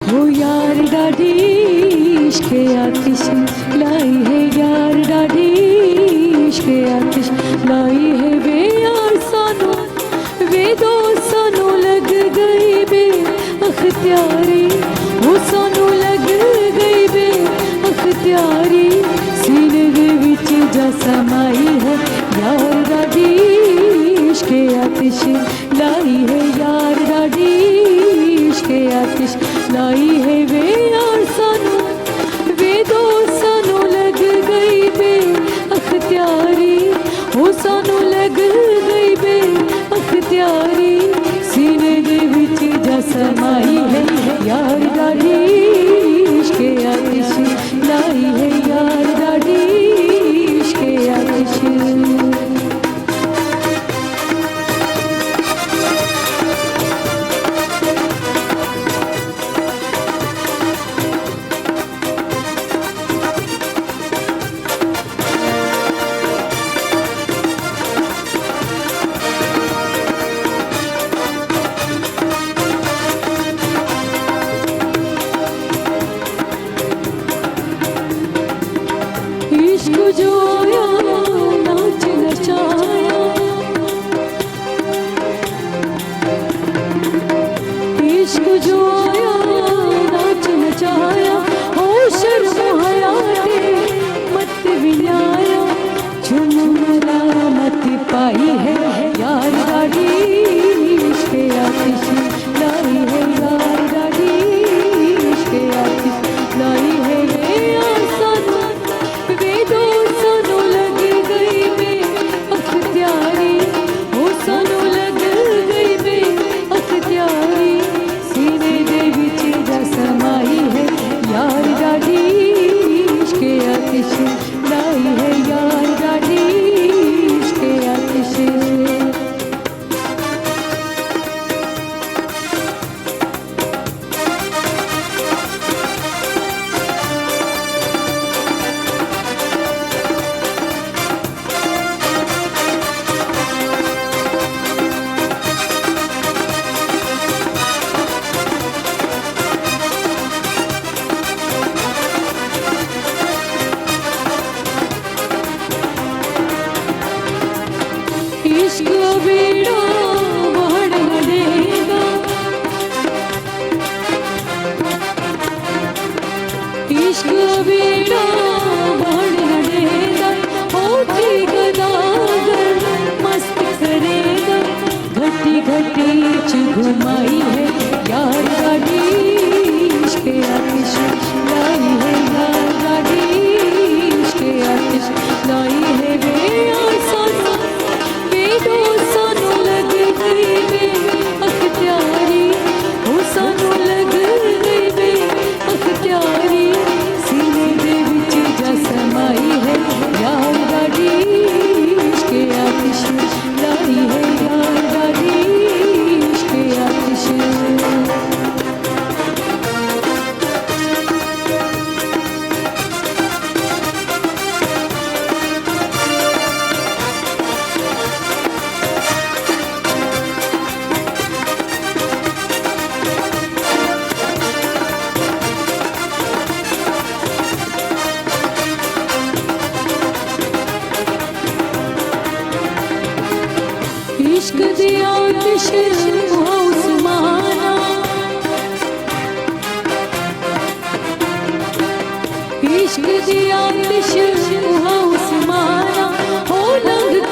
हो यार डाडी इश्क आतिश लाई है यार डाडी इश्क आतिश लाई है वे यार सानू वे दो सानू लग गई बे अख्तियारी वो सानू लग गई बे अख्तियारी सीने दे विच जा समाई है यार डाडी इश्क आतिश लाई है यार डाडी इश्क आतिश लाई है वे यार सानू वे दो सानू लग गई बे अख्तियारी वो सानू लग गई बे अख्तियारी सीने दे विच जा समाई है यार डाडी इश्क आतिश लाई है यार डाडी इश्क आतिश इश्क जो आया नाच नचाया इश्क जो आया नाच नचाया हो शर्म हया मत विनाया झुम मत पाई है यार डाडी इश्क आतिश लाई है यार डाडी इश्क आतिश लाई है वे यार सानू वे दो सानू लग गई बे अख्तियारी वो सानू लग गई बे अख्तियारी सीने दे विच जा समाई है यार डाडी इश्क आतिश लाई है यार डाडी इश्क आतिश इश्क बेड़ा बढ़ देगा इश्क बेड़ा बढ़ देगा होती गदागर मस्त करेगा घटी घटी च घुमाई है यार डाडी इश्क आतिश लाई है यार डाडी इश्क आतिश लाई है वे यार सानू वे दो सानू लग गई बे अख्तियारी वो सानू लग गई बे अख्तियारी सीने दे विच जा समाई है यार डाडी इश्क आतिश लाई है यार डाडी इश्क आतिश इश्क दी आतिश उस्माना इश्क दी आतिश उस्माना हो लंघ